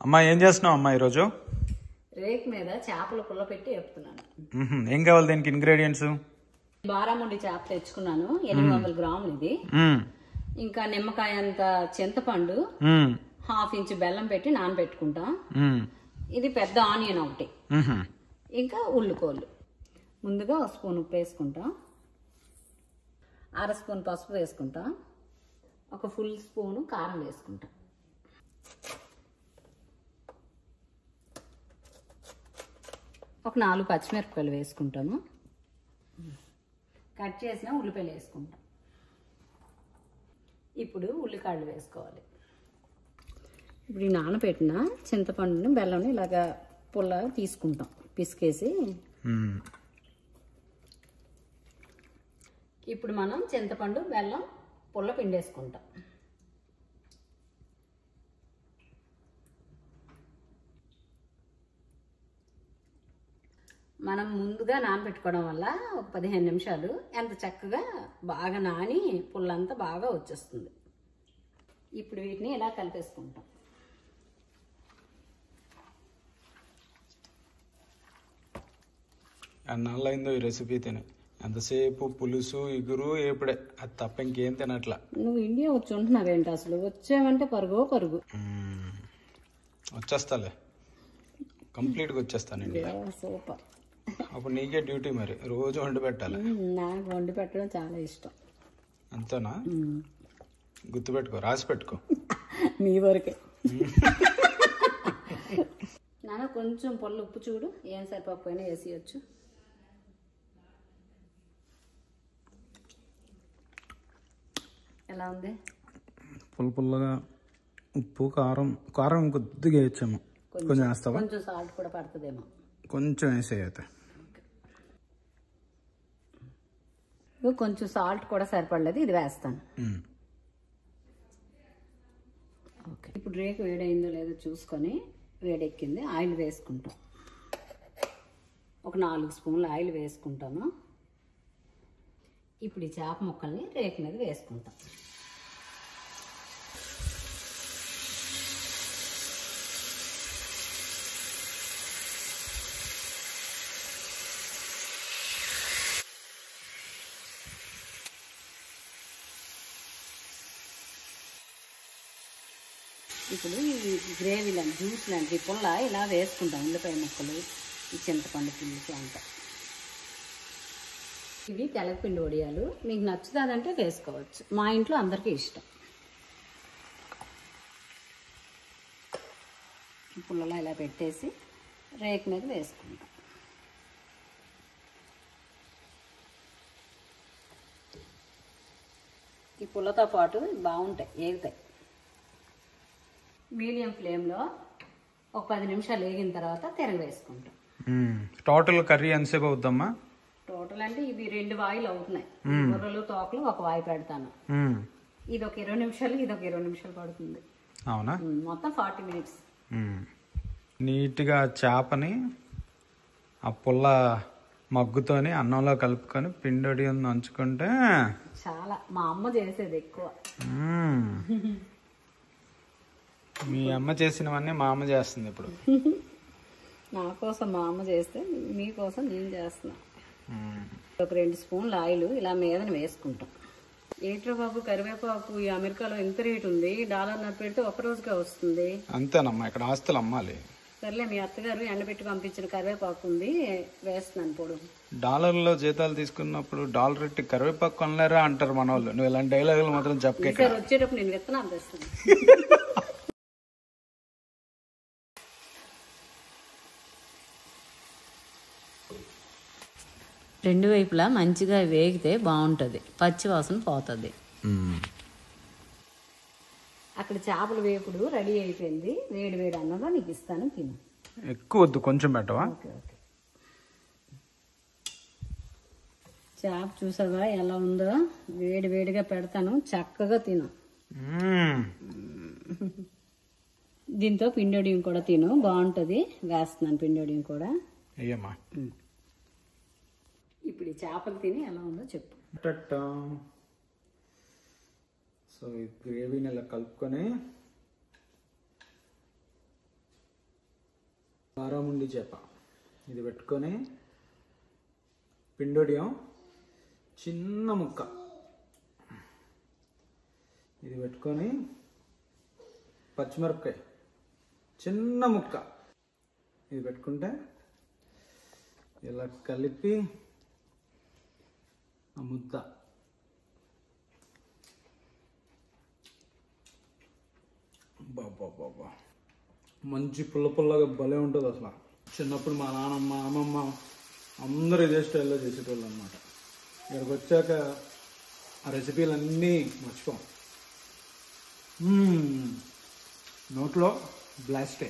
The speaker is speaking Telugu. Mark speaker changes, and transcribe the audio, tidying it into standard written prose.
Speaker 1: అమ్మా ఏం చేస్తున్నావు అమ్మా ఈరోజు?
Speaker 2: రేక్ మీద చేపలు పుల్ల పెట్టి వేపుతున్నాను.
Speaker 1: ఏం కావాలి దీనికి ఇంగ్రీడియంట్స్?
Speaker 2: బారాముండి చేప తెచ్చుకున్నాను, 800 గ్రాములు ఇది. ఇంకా నిమ్మకాయ అంత చింతపండు, ½ ఇంచు బెల్లం పెట్టి నానబెట్టుకుంటాం. ఇది పెద్ద ఆనియన్ ఒకటి, ఇంకా ఉల్లికోళ్ళు. ముందుగా 1 స్పూన్ ఉప్పు వేసుకుంటాం, 1/2 స్పూన్ పసుపు వేసుకుంటాం, 1 ఫుల్ స్పూను కారం వేసుకుంటాం. ఒక 4 పచ్చిమిరపకాయలు వేసుకుంటాము, కట్ చేసిన ఉల్లిపాయలు వేసుకుంటాం. ఇప్పుడు ఉల్లికాయలు వేసుకోవాలి. ఇప్పుడు ఈ నానబెట్టిన చింతపండుని బెల్లంని ఇలాగా పుల్ల తీసుకుంటాం, పిసికేసి. ఇప్పుడు మనం చింతపండు బెల్లం పుల్ల పిండేసుకుంటాం. మనం ముందుగా నానబెట్టుకోవడం వల్ల ఒక 15 నిమిషాలు ఎంత చక్కగా బాగా నాని పుల్లంతా బాగా వచ్చేస్తుంది. ఇప్పుడు వీటిని ఇలా కలిపేసుకుంటాం.
Speaker 1: అన్నాళ్ళైందో ఈ రెసిపీ తిని, ఎంతసేపు పులుసు ఇగురు ఏపుడే, అది తప్ప ఇంకేం తినట్లా.
Speaker 2: నువ్వు ఇండియా వచ్చి ఉంటున్నావేంటి? అసలు వచ్చావంటే పరుగు.
Speaker 1: వచ్చేస్తాలే, కంప్లీట్గా వచ్చేస్తాను ఇండియా.
Speaker 2: సూపర్.
Speaker 1: అప్పుడు నీకే డ్యూటీ, మరి రోజు వండి పెట్టాలి.
Speaker 2: నాకు వండి పెట్టడం చాలా ఇష్టం.
Speaker 1: అంతేనా? గుర్తుపెట్టుకో, రాసి పెట్టుకో.
Speaker 2: మీ వరకే. నాన్న కొంచెం పొల్లు ఉప్పు చూడు, ఏం సరిపోకపోయినా వేసేయచ్చు. ఎలా ఉంది?
Speaker 1: పుల్లగా ఉప్పు కారం కొద్దిగా వేయచ్చాము. కొంచెం వేస్తావా?
Speaker 2: కొంచెం సాల్ట్ కూడా పడుతుందేమో.
Speaker 1: కొంచెం వేసే అయితే
Speaker 2: కొంచెం సాల్ట్ కూడా సరిపడలేదు, ఇది వేస్తాను. ఓకే, ఇప్పుడు రేకు వేడైందో లేదో చూసుకొని, వేడెక్కింది, ఆయిల్ వేసుకుంటాం. ఒక 4 స్పూన్లు ఆయిల్ వేసుకుంటాము. ఇప్పుడు ఈ చేప ముక్కల్ని రేకు మీద వేసుకుంటాం. ఇప్పుడు ఈ గ్రేవీ లాంటి జ్యూస్ లాంటి పుల్ల ఇలా వేసుకుంటాం. ఉల్లిపాయ ముక్కలు, ఈ చింతపండు పులుసు అంతా. ఇవి తెలగపిండి వడియాలు. మీకు నచ్చుతుందంటే వేసుకోవచ్చు, మా ఇంట్లో అందరికీ ఇష్టం. ఈ పుల్లలో ఇలా పెట్టేసి రేకు మీద వేసుకుంటాం. ఈ పుల్లతో పాటు బాగుంటాయి, ఏగుతాయి. మీడియం ఫ్లేమ్లో ఒక 10 నిమిషాలు వేగిన తర్వాత తిరగ వేసుకుంటాం.
Speaker 1: టోటల్ కర్రీ ఎంతసేపు అవుద్దమ్మా?
Speaker 2: టోటల్ అంటే ఇవి 2 వాయిలు అవుతున్నాయి. బుర్రలు తోకలు ఒక వాయి పెడతాను. ఇది ఒక 20 నిమిషాలు, ఇది ఒక 20 నిమిషాలు పడుతుంది.
Speaker 1: అవునా?
Speaker 2: మొత్తం 40 మినిట్స్.
Speaker 1: నీట్గా చేపని ఆ పుల్ల మగ్గుతోని అన్నంలో కలుపుకొని పిండొడి నంచుకుంటే
Speaker 2: చాలా, మా అమ్మ చేసేది ఎక్కువ.
Speaker 1: మీ అమ్మ చేసినవన్నీ మా అమ్మ చేస్తుంది ఇప్పుడు.
Speaker 2: నా కోసం మా అమ్మ చేస్తే మీకోసం నేను చేస్తున్నా. ఒక 2 స్పూన్లు ఆయిల్ ఇలా మీదన వేసుకుంటాం. ఏంట్రా బాబు, కరివేపాకు ఈ అమెరికాలో ఎంత రేటు ఉంది? $1 పెడితే ఒక రోజుగా వస్తుంది.
Speaker 1: అంతేనమ్మా, ఇక్కడ ఆస్తులు అమ్మాలి.
Speaker 2: సర్లే, మీ అత్తగారు ఎండబెట్టి పంపించిన కరివేపాకు ఉంది, వేస్తున్నాను పొడు.
Speaker 1: డాలర్లో జీతాలు తీసుకున్నప్పుడు డాలర్ రెట్టి కరివేపాకు కొనలేరా అంటారు మన వాళ్ళు. నువ్వు ఇలాంటి డైలాగులు మాత్రం చెప్పకే.
Speaker 2: వచ్చేటప్పుడు నేను విత్తనాలు తెస్తాను. రెండు వైపులా మంచిగా వేగితే బాగుంటుంది, పచ్చి వాసన పోతుంది. అక్కడ చేపల వేపుడు రెడీ అయిపోయింది. వేడి వేడి అన్నంలో నీకు ఇస్తాను, తిను.
Speaker 1: ఎక్కువ వద్దు, కొంచెం పెట్టవా?
Speaker 2: ఓకే. చేప చూసావా ఎలా ఉందో? వేడి వేడిగా పెడతాను, చక్కగా తిను. దీంతో పిండోడియం కూడా తిను, బాగుంటుంది. వేస్తున్నాను పిండోడియం కూడా.
Speaker 1: అయ్యమ్మా,
Speaker 2: ఇప్పుడు ఈ చేపలు తిని ఎలా ఉందో చెప్పు.
Speaker 1: సో ఈ గ్రేవీని ఇలా కలుపుకొని బారాముండి చేప ఇది పెట్టుకొని పిండొడియం చిన్న ముక్క ఇది పెట్టుకొని పచ్చిమిరపకాయ చిన్న ముక్క ఇది పెట్టుకుంటే ఇలా కలిపి ఆ ముద్ద బాబా మంచి పుల్ల పుల్లగా భలే ఉంటుంది అసలు. చిన్నప్పుడు మా నాన్నమ్మ అమ్మమ్మ అందరూ ఇదే స్టైల్లో చేసేటోళ్ళు అనమాట. ఇక్కడికి వచ్చాక ఆ రెసిపీలన్నీ మర్చిపోం. నోట్లో బ్లాస్ట్